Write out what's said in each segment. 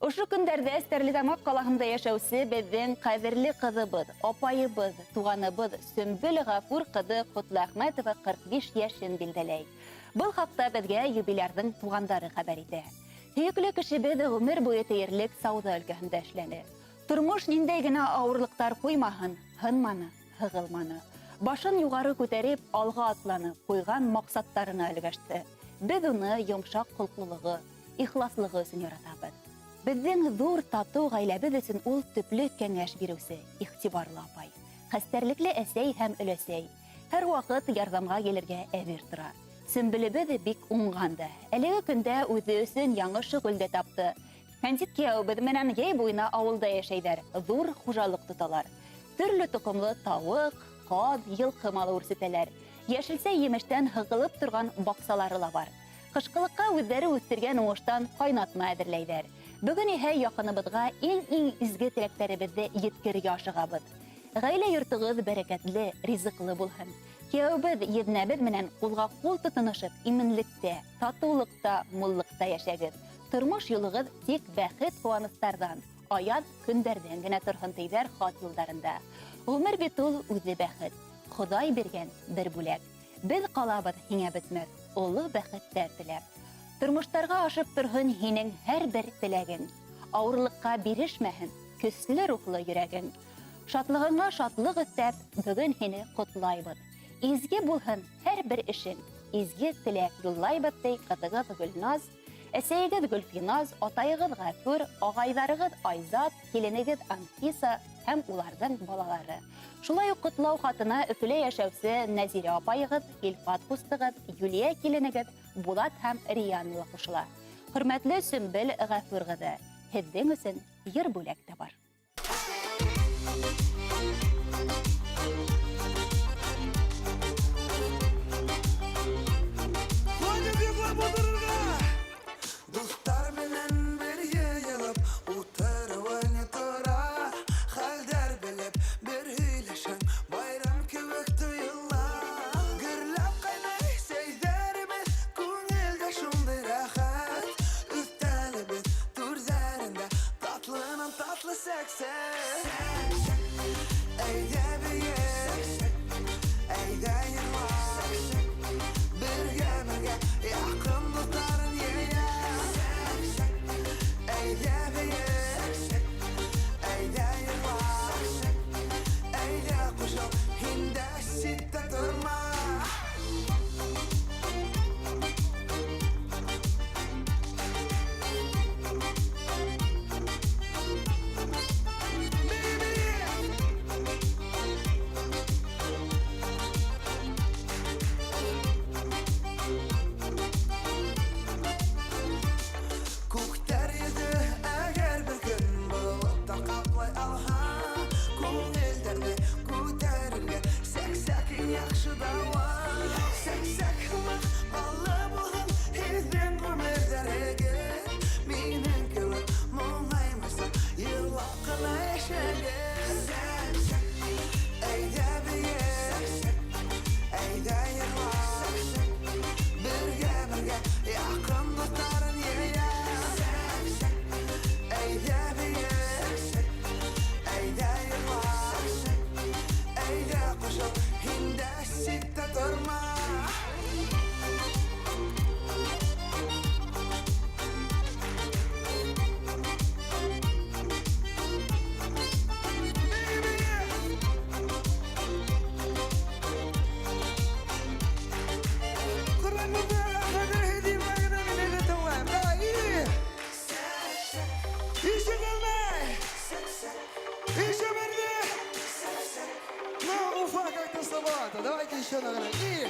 Ошо көндәрдә Стәрлетамак калаһында яшәүсе безнең кадерле кызыбыз, апайыбыз, туганыбыз Сөмбел Гафур кызы Котлахмәтова 45 яшен билдәләй. Был хакта безгә юбилярның тугандары хәбәр итә. Һөекле кешебез гомер буе тиярлек сауда өлкәһендә эшләне. Тормыш ниндәй генә авырлыктар куймаһын, хынманы, һыгылманы. Башын югары күтәреп, алга атланып, куйган максаттарына өлгәште. Без уны йомшак кулкулыгы, ихласлыгы өчен яратабыз. Безнең зур тату гаиләбез өчен ул төпле кәңәш бирүсе, игътибарлы апай. Хәстәрлекле әсәй һәм өләсәй. Һәр вакыт ярдәмгә килергә әзер тора. Сөмбелебез бик уңганды. Әлеге көндә үзе өчен яңа шөгыль дә тапты. Кандид кияүбез менән яй буена авылда яшәйдәр. Зур хуҗалык тоталар. Төрле тукымлы тавык, каз, йылкы малы үрсетәләр. Яшелсә емештән һыгылып торган баксалары ла бар. Кышкылыкка үзләре үстергән уңыштан кайнатма әзерләйдәр. Бүген иһә якыныбызга иң изге теләкләребезне yetkерергә ашыгабыз. Гаилә йортыгыз бәрәкәтле, ризыклы булһын. Кияүбез, езнәбез менән кулга-кул тотынышып, именлектә, татулыкта, муллыкта яшәгез. Тормыш юлыгыз тик бәхет куаныштардан, аяз көндәрдән генә торһын тейҙәр хат юлдарында. Гомер бит ул үзе бәхет. Ходай биргән бер бүләк. Без калабыз һиңә бетмәс, олы бәхеттәр теләп. Тормыштарга ашып торһын һинең һәр бер теләгең. Авырлыкка бирешмәһен, көсле рухлы йөрәгең. Шатлыгыңа шатлык өстәп, бүген һине котлайбыз. Изге булһын һәр бер эшең. Изге теләк юллайбыз ди кызыгыз Гөлназ, әсәегез Гөлфиназ, атайыгыз Гафур, агайдарыгыз Айзат, киленегез Анфиса һәм уларның балалары. Шулай ук котлау хатына Өфөлә яшәүсе Нәзирә апайыгыз, Илфат кустыгыз, Юлия киленегез, Булат һәм Риянова кушыла. Хөрмәтле Сөмбел Гафур кызы, һеҙҙең өсөн йыр бүләк тә бар. Давайте еще наград. И...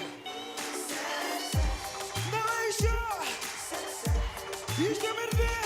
Давай еще! Еще мерде!